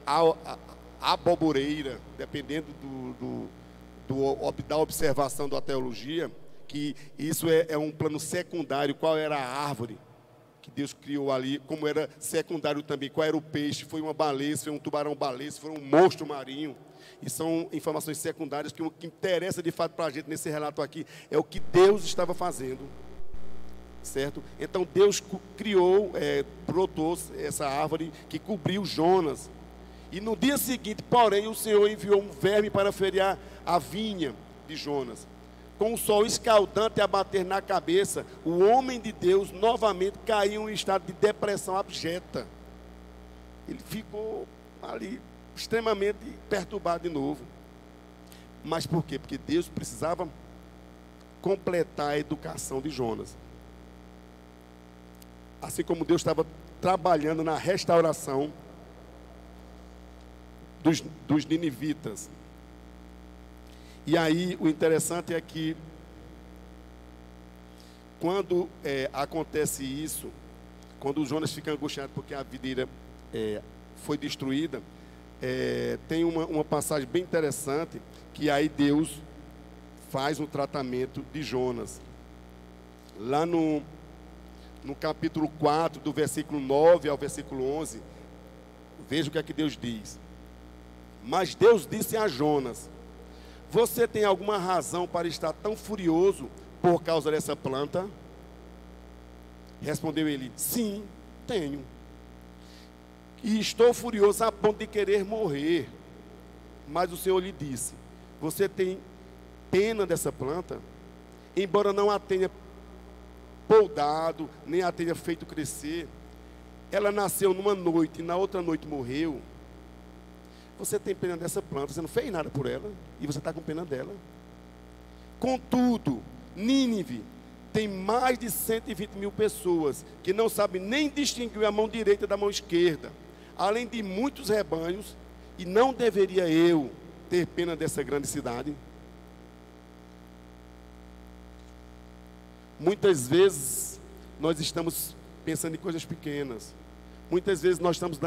aboboreira, dependendo da observação da teologia, que isso é um plano secundário. Qual era a árvore que Deus criou ali, como era secundário também, qual era o peixe, foi uma baleia, foi um tubarão-baleia, foi um monstro marinho, e são informações secundárias, que o que interessa de fato para a gente nesse relato aqui, é o que Deus estava fazendo, certo? Então Deus criou, brotou essa árvore que cobriu Jonas, e no dia seguinte, porém, o Senhor enviou um verme para feriar a vinha de Jonas. Com o sol escaldante a bater na cabeça, o homem de Deus novamente caiu em um estado de depressão abjeta. Ele ficou ali extremamente perturbado de novo. Mas por quê? Porque Deus precisava completar a educação de Jonas. Assim como Deus estava trabalhando na restauração dos ninivitas. E aí o interessante é que quando acontece isso, quando o Jonas fica angustiado porque a videira foi destruída, tem uma passagem bem interessante, que aí Deus faz um tratamento de Jonas. Lá no capítulo 4, do versículo 9 ao versículo 11, veja o que é que Deus diz. Mas Deus disse a Jonas: você tem alguma razão para estar tão furioso por causa dessa planta? Respondeu ele: sim, tenho. E estou furioso a ponto de querer morrer. Mas o Senhor lhe disse: você tem pena dessa planta? embora não a tenha poldado, nem a tenha feito crescer, ela nasceu numa noite e na outra noite morreu. Você tem pena dessa planta, você não fez nada por ela e você está com pena dela. Contudo, Nínive tem mais de 120 mil pessoas que não sabem nem distinguir a mão direita da mão esquerda, além de muitos rebanhos, e não deveria eu ter pena dessa grande cidade? Muitas vezes nós estamos pensando em coisas pequenas. Muitas vezes nós estamos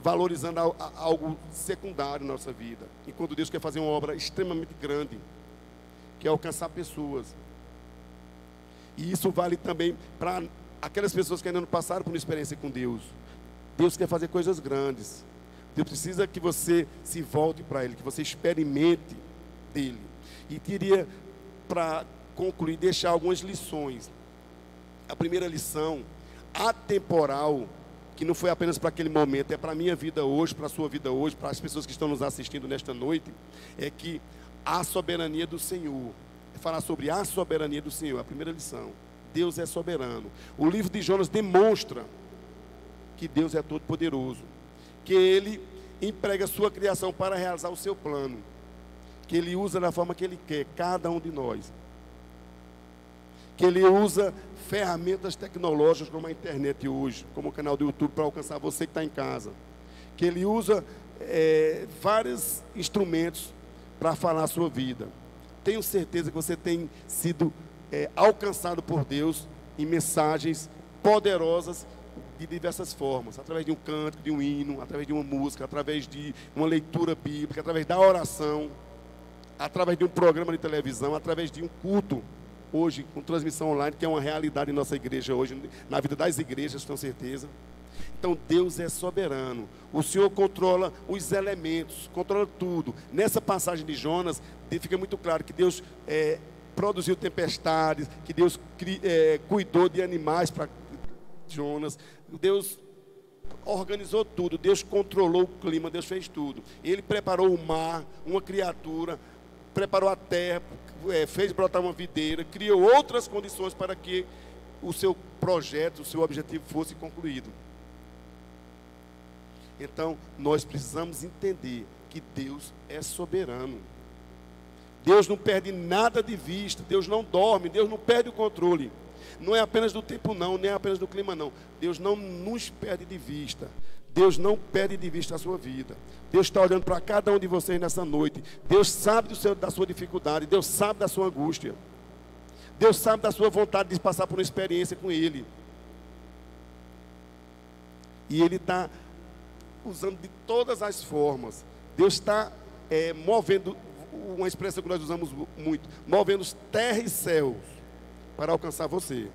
valorizando algo secundário na nossa vida, enquanto Deus quer fazer uma obra extremamente grande, que é alcançar pessoas. E isso vale também para aquelas pessoas que ainda não passaram por uma experiência com Deus. Deus quer fazer coisas grandes. Deus precisa que você se volte para Ele, que você experimente dEle. E queria, para concluir, deixar algumas lições. A primeira lição, atemporal, que não foi apenas para aquele momento, é para a minha vida hoje, para a sua vida hoje, para as pessoas que estão nos assistindo nesta noite, é que a soberania do Senhor, é falar sobre a soberania do Senhor, a primeira lição. Deus é soberano. O livro de Jonas demonstra que Deus é todo poderoso, que Ele emprega a sua criação para realizar o seu plano, que Ele usa da forma que Ele quer, cada um de nós, que Ele usa ferramentas tecnológicas como a internet hoje, como o canal do YouTube, para alcançar você que está em casa, que Ele usa vários instrumentos para falar a sua vida. Tenho certeza que você tem sido alcançado por Deus em mensagens poderosas de diversas formas, através de um canto, de um hino, através de uma música, através de uma leitura bíblica, através da oração, através de um programa de televisão, através de um culto, hoje com transmissão online, que é uma realidade em nossa igreja hoje, na vida das igrejas, com certeza. Então Deus é soberano. O Senhor controla os elementos, controla tudo. Nessa passagem de Jonas, fica muito claro que Deus produziu tempestades, que Deus cuidou de animais para Jonas. Deus organizou tudo, Deus controlou o clima, Deus fez tudo. Ele preparou o mar, uma criatura, preparou a terra, fez brotar uma videira, criou outras condições para que o seu projeto, o seu objetivo fosse concluído. Então, nós precisamos entender que Deus é soberano. Deus não perde nada de vista, Deus não dorme, Deus não perde o controle. Não é apenas do tempo não, nem é apenas do clima não. Deus não nos perde de vista. Deus não perde de vista a sua vida. Deus está olhando para cada um de vocês nessa noite. Deus sabe da sua dificuldade, Deus sabe da sua angústia. Deus sabe da sua vontade de passar por uma experiência com Ele. E Ele está usando de todas as formas. Deus está movendo, uma expressão que nós usamos muito, movendo terra e céus para alcançar você,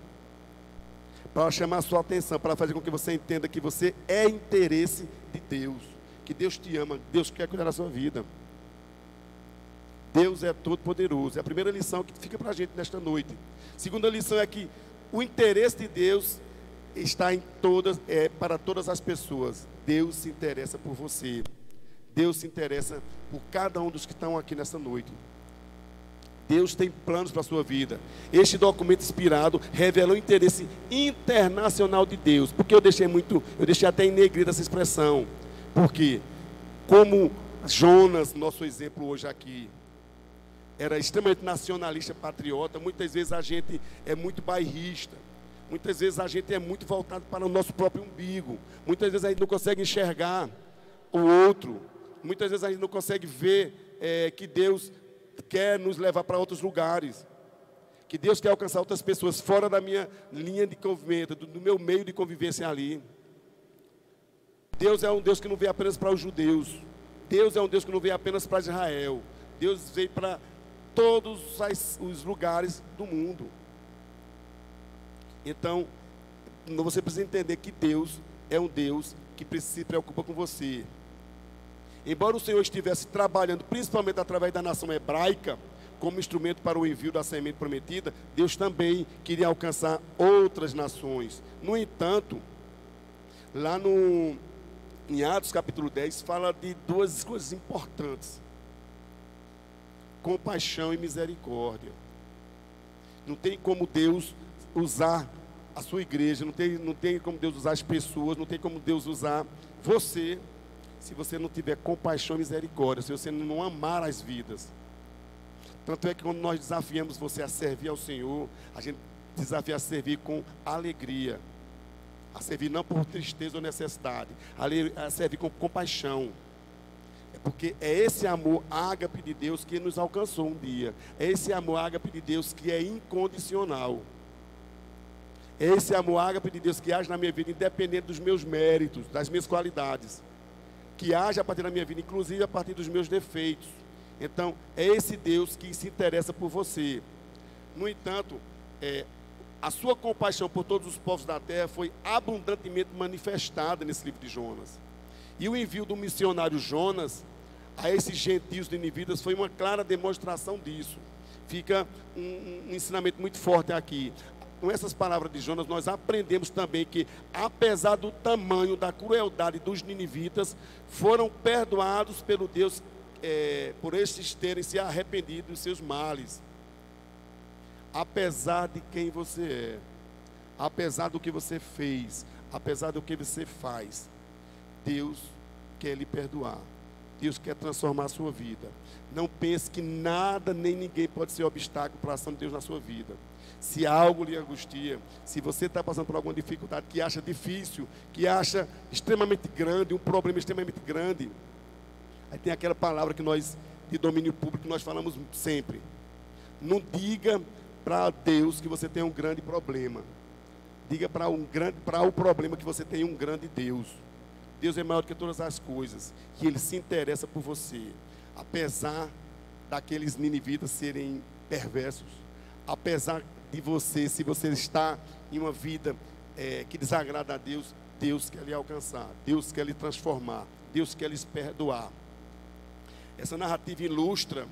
para chamar a sua atenção, para fazer com que você entenda que você é interesse de Deus, que Deus te ama, Deus quer cuidar da sua vida. Deus é todo poderoso. É a primeira lição que fica para a gente nesta noite. Segunda lição é que o interesse de Deus está para todas as pessoas. Deus se interessa por você. Deus se interessa por cada um dos que estão aqui nessa noite. Deus tem planos para a sua vida. Este documento inspirado revela o interesse internacional de Deus. Porque eu deixei até em negrito essa expressão. Porque, como Jonas, nosso exemplo hoje aqui, era extremamente nacionalista, patriota, muitas vezes a gente é muito bairrista. Muitas vezes a gente é muito voltado para o nosso próprio umbigo. Muitas vezes a gente não consegue enxergar o outro. Muitas vezes a gente não consegue ver que Deus quer nos levar para outros lugares. Que Deus quer alcançar outras pessoas fora da minha linha de convivência, do meu meio de convivência ali. Deus é um Deus que não veio apenas para os judeus. Deus é um Deus que não veio apenas para Israel. Deus veio para todos os lugares do mundo. Então, você precisa entender que Deus é um Deus que se preocupa com você. Embora o Senhor estivesse trabalhando, principalmente através da nação hebraica, como instrumento para o envio da semente prometida, Deus também queria alcançar outras nações. No entanto, lá em Atos capítulo 10, fala de duas coisas importantes: compaixão e misericórdia. Não tem como Deus usar a sua igreja, não tem como Deus usar as pessoas, não tem como Deus usar você, se você não tiver compaixão e misericórdia, se você não amar as vidas. Tanto é que quando nós desafiamos você a servir ao Senhor, a gente desafia a servir com alegria, a servir não por tristeza ou necessidade, a servir com compaixão. É porque é esse amor ágape de Deus que nos alcançou um dia. É esse amor ágape de Deus que é incondicional. É esse amor ágape de Deus que age na minha vida, independente dos meus méritos, das minhas qualidades. Que age a partir da minha vida, inclusive a partir dos meus defeitos. Então, é esse Deus que se interessa por você. No entanto, a sua compaixão por todos os povos da terra foi abundantemente manifestada nesse livro de Jonas. E o envio do missionário Jonas a esses gentios ninivitas foi uma clara demonstração disso. Fica um ensinamento muito forte aqui. Com essas palavras de Jonas, nós aprendemos também que, apesar do tamanho da crueldade dos ninivitas, foram perdoados pelo Deus, por estes terem se arrependido dos seus males. Apesar de quem você é, apesar do que você fez, apesar do que você faz, Deus quer lhe perdoar. Deus quer transformar a sua vida. Não pense que nada nem ninguém pode ser obstáculo para a ação de Deus na sua vida. Se algo lhe angustia, se você está passando por alguma dificuldade que acha difícil, que acha extremamente grande, um problema extremamente grande, aí tem aquela palavra que nós, de domínio público, nós falamos sempre. Não diga para Deus que você tem um grande problema. Diga para o problema que você tem um grande Deus. Deus é maior do que todas as coisas, que Ele se interessa por você. Apesar daqueles ninivitas serem perversos, apesar de você, se você está em uma vida que desagrada a Deus, Deus quer lhe alcançar, Deus quer lhe transformar, Deus quer lhes perdoar. Essa narrativa ilustra,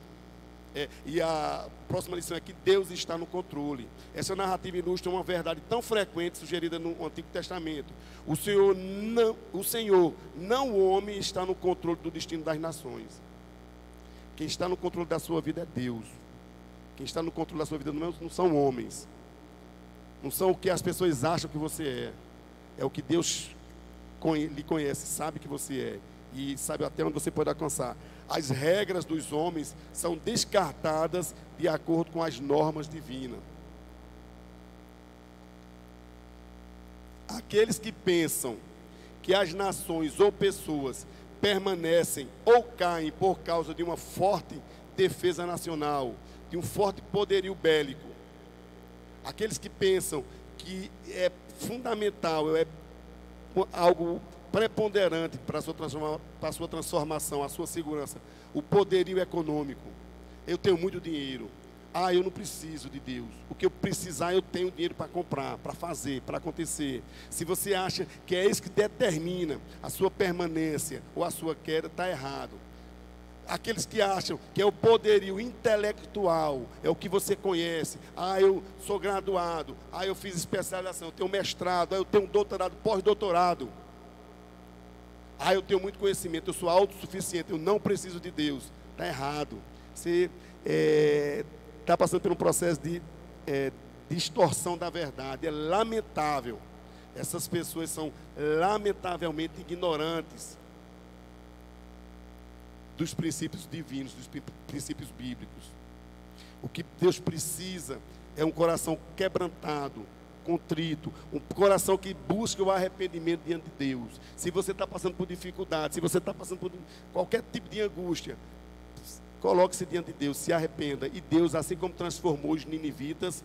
e a próxima lição é que Deus está no controle. Essa narrativa ilustra uma verdade tão frequente sugerida no Antigo Testamento. O Senhor, não o homem, está no controle do destino das nações. Quem está no controle da sua vida é Deus. Quem está no controle da sua vida não são homens. Não são o que as pessoas acham que você é. É o que Deus lhe conhece, sabe que você é. E sabe até onde você pode alcançar. As regras dos homens são descartadas de acordo com as normas divinas. Aqueles que pensam que as nações ou pessoas permanecem ou caem por causa de uma forte defesa nacional, de um forte poderio bélico. Aqueles que pensam que é fundamental, é algo preponderante para a sua transformação, a sua segurança, o poderio econômico. Eu tenho muito dinheiro. Eu não preciso de Deus. O que eu precisar, eu tenho dinheiro para comprar, para fazer, para acontecer. Se você acha que é isso que determina a sua permanência ou a sua queda, está errado. Aqueles que acham que é o poderio intelectual, é o que você conhece. Eu sou graduado. Eu fiz especialização, eu tenho mestrado, eu tenho doutorado, pós-doutorado. Eu tenho muito conhecimento, eu sou autossuficiente, eu não preciso de Deus. Está errado. Você está passando por um processo de distorção da verdade. É lamentável. Essas pessoas são lamentavelmente ignorantes dos princípios divinos, dos princípios bíblicos. O que Deus precisa é um coração quebrantado, contrito, um coração que busca o arrependimento diante de Deus. Se você está passando por dificuldade, se você está passando por qualquer tipo de angústia, coloque-se diante de Deus, se arrependa. E Deus, assim como transformou os ninivitas,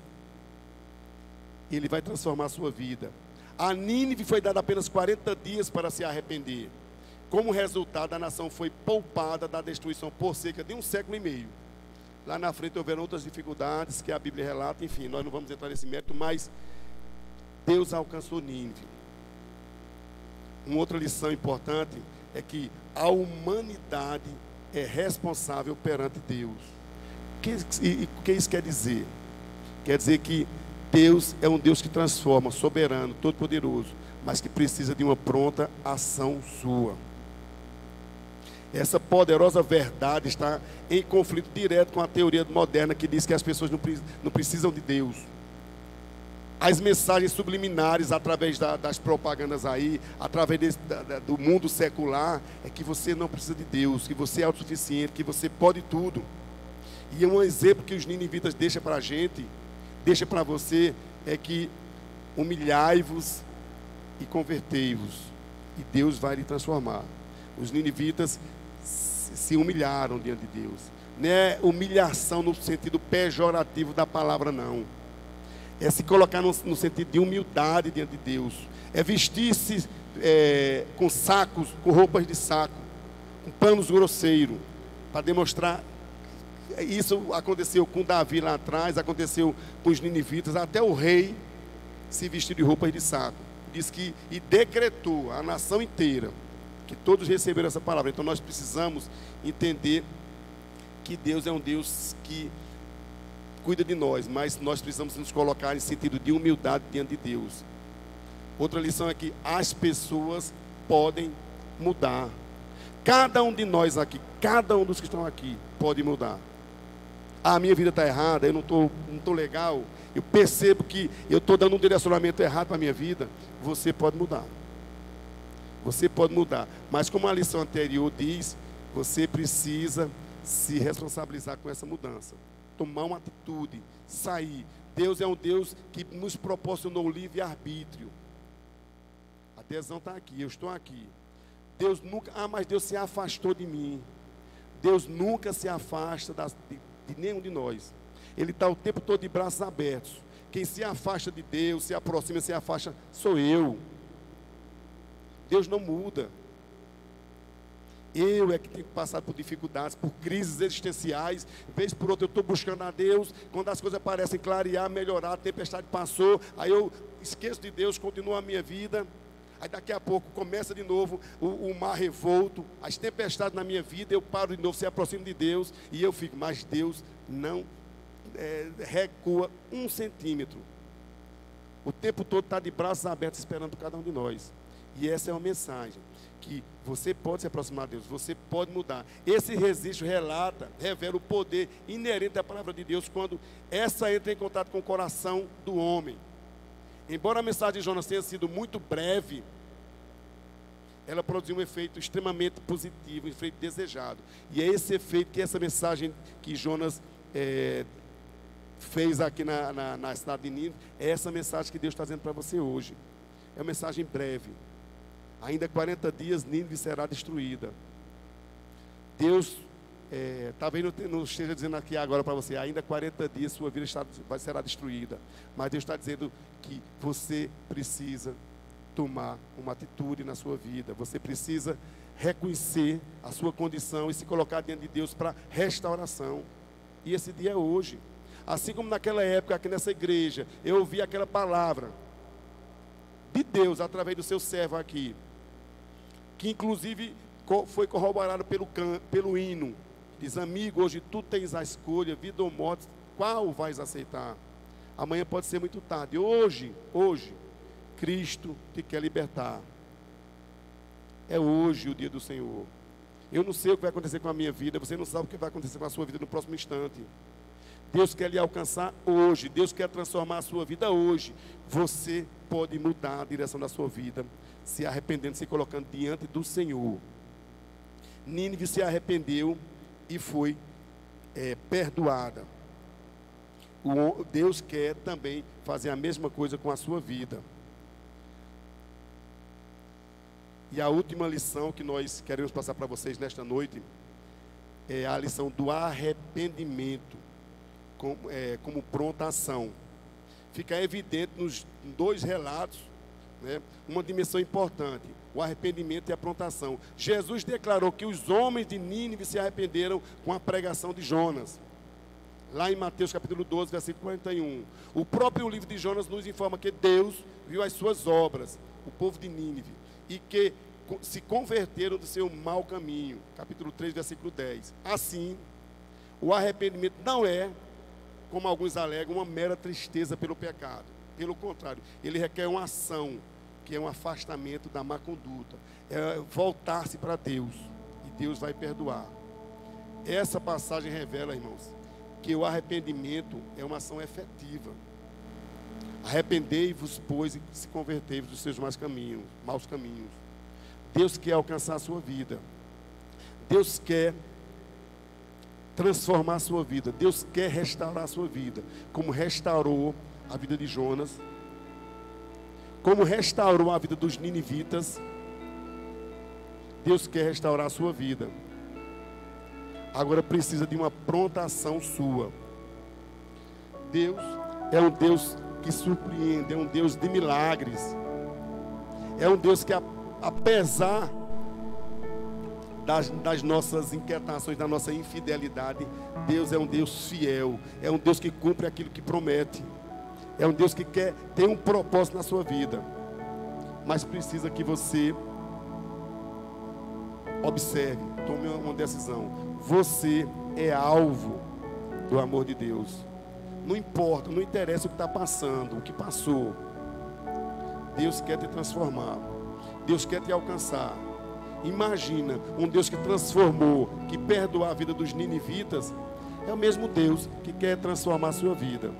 Ele vai transformar a sua vida. A Nínive foi dada apenas 40 dias para se arrepender. Como resultado, a nação foi poupada da destruição por cerca de 1 século e meio. Lá na frente houveram outras dificuldades que a Bíblia relata, enfim, nós não vamos entrar nesse mérito, mas Deus alcançou Nínive. Uma outra lição importante é que a humanidade é responsável perante Deus. O que isso quer dizer? Quer dizer que Deus é um Deus que transforma, soberano, todo-poderoso, mas que precisa de uma pronta ação sua. Essa poderosa verdade está em conflito direto com a teoria moderna que diz que as pessoas não precisam de Deus. As mensagens subliminares através das propagandas aí, através do mundo secular, é que você não precisa de Deus, que você é autossuficiente, que você pode tudo. E um exemplo que os ninivitas deixam para a gente, deixa para você, é que humilhai-vos e convertei-vos, e Deus vai lhe transformar. Os ninivitas se humilharam diante de Deus. Não é humilhação no sentido pejorativo da palavra, não. É se colocar no sentido de humildade diante de Deus. É vestir-se com sacos, com roupas de saco, com panos grosseiros, para demonstrar. Isso aconteceu com Davi lá atrás, aconteceu com os ninivitas, até o rei se vestiu de roupas de saco. Diz que, e decretou a nação inteira, que todos receberam essa palavra. Então nós precisamos entender que Deus é um Deus que cuida de nós, mas nós precisamos nos colocar em sentido de humildade diante de Deus. Outra lição é que as pessoas podem mudar. Cada um de nós aqui, cada um dos que estão aqui, pode mudar. A minha vida está errada, eu não estou legal, eu percebo que eu estou dando um direcionamento errado para a minha vida. Você pode mudar. Você pode mudar. Mas como a lição anterior diz, você precisa se responsabilizar com essa mudança. Tomar uma atitude, sair. Deus é um Deus que nos proporcionou o livre-arbítrio. A decisão está aqui, eu estou aqui. Deus nunca, mas Deus se afastou de mim. Deus nunca se afasta de nenhum de nós. Ele está o tempo todo de braços abertos. Quem se afasta de Deus, se aproxima, se afasta, sou eu. Deus não muda. Eu é que tenho passado por dificuldades, por crises existenciais. Vez por outra eu estou buscando a Deus. Quando as coisas parecem clarear, melhorar, a tempestade passou, aí eu esqueço de Deus, continuo a minha vida. Aí daqui a pouco começa de novo o mar revolto, as tempestades na minha vida, eu paro de novo, se aproximo de Deus, e eu fico, mas Deus não recua 1 centímetro. O tempo todo está de braços abertos esperando cada um de nós. E essa é uma mensagem, que você pode se aproximar de Deus, você pode mudar. Esse registro revela o poder inerente à palavra de Deus, quando essa entra em contato com o coração do homem. Embora a mensagem de Jonas tenha sido muito breve, ela produziu um efeito extremamente positivo, um efeito desejado. E é esse efeito que essa mensagem que Jonas fez aqui na cidade de Nínive, é essa mensagem que Deus está dizendo para você hoje. É uma mensagem breve. Ainda 40 dias Nínive será destruída. Deus, talvez não esteja dizendo aqui agora para você, ainda 40 dias sua vida será destruída. Mas Deus está dizendo que você precisa tomar uma atitude na sua vida. Você precisa reconhecer a sua condição e se colocar diante de Deus para restauração. E esse dia é hoje. Assim como naquela época, aqui nessa igreja, eu ouvi aquela palavra de Deus através do seu servo aqui, que inclusive foi corroborado pelo hino. Diz: amigo, hoje tu tens a escolha, vida ou morte, qual vais aceitar? Amanhã pode ser muito tarde. Hoje, Cristo te quer libertar. É hoje o dia do Senhor. Eu não sei o que vai acontecer com a minha vida, você não sabe o que vai acontecer com a sua vida no próximo instante. Deus quer lhe alcançar hoje, Deus quer transformar a sua vida hoje. Você pode mudar a direção da sua vida, se arrependendo, se colocando diante do Senhor. Nínive se arrependeu e foi perdoada. Deus quer também fazer a mesma coisa com a sua vida. E a última lição que nós queremos passar para vocês nesta noite é a lição do arrependimento como pronta ação. Fica evidente nos 2 relatos, né, uma dimensão importante: o arrependimento e a pronta ação. Jesus declarou que os homens de Nínive se arrependeram com a pregação de Jonas. Lá em Mateus capítulo 12, versículo 41. O próprio livro de Jonas nos informa que Deus viu as suas obras, o povo de Nínive, e que se converteram do seu mau caminho. Capítulo 3, versículo 10. Assim, o arrependimento não é, como alguns alegam, uma mera tristeza pelo pecado. Pelo contrário, ele requer uma ação, que é um afastamento da má conduta. É voltar-se para Deus e Deus vai perdoar. Essa passagem revela, irmãos, que o arrependimento é uma ação efetiva. Arrependei-vos, pois, e se convertei-vos dos seus maus caminhos. Deus quer alcançar a sua vida. Deus quer transformar a sua vida. Deus quer restaurar a sua vida, como restaurou a vida de Jonas, como restaurou a vida dos ninivitas. Deus quer restaurar a sua vida. Agora precisa de uma pronta ação sua. Deus é um Deus que surpreende, é um Deus de milagres. É um Deus que, apesar das nossas inquietações, da nossa infidelidade, Deus é um Deus fiel, é um Deus que cumpre aquilo que promete, é um Deus que tem um propósito na sua vida, mas precisa que você observe, tome uma decisão. Você é alvo do amor de Deus. Não importa, não interessa o que está passando, o que passou. Deus quer te transformar, Deus quer te alcançar. Imagina, um Deus que transformou, que perdoou a vida dos ninivitas, é o mesmo Deus que quer transformar a sua vida.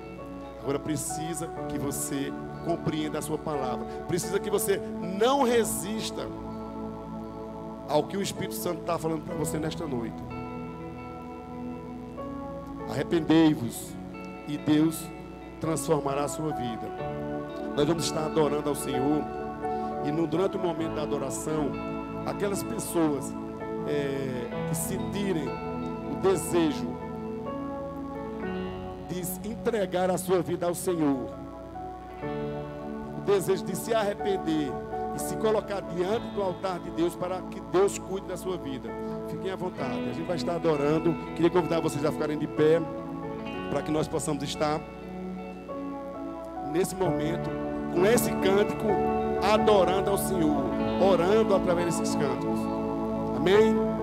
Agora precisa que você compreenda a sua palavra. Precisa que você não resista ao que o Espírito Santo está falando para você nesta noite. Arrependei-vos e Deus transformará a sua vida. Nós vamos estar adorando ao Senhor. E durante o momento da adoração, aquelas pessoas que sentirem o desejo de entregar a sua vida ao Senhor, o desejo de se arrepender e se colocar diante do altar de Deus para que Deus cuide da sua vida, fiquem à vontade. A gente vai estar adorando. Queria convidar vocês a ficarem de pé, para que nós possamos estar nesse momento com esse cântico, adorando ao Senhor, orando através desses cânticos. Amém?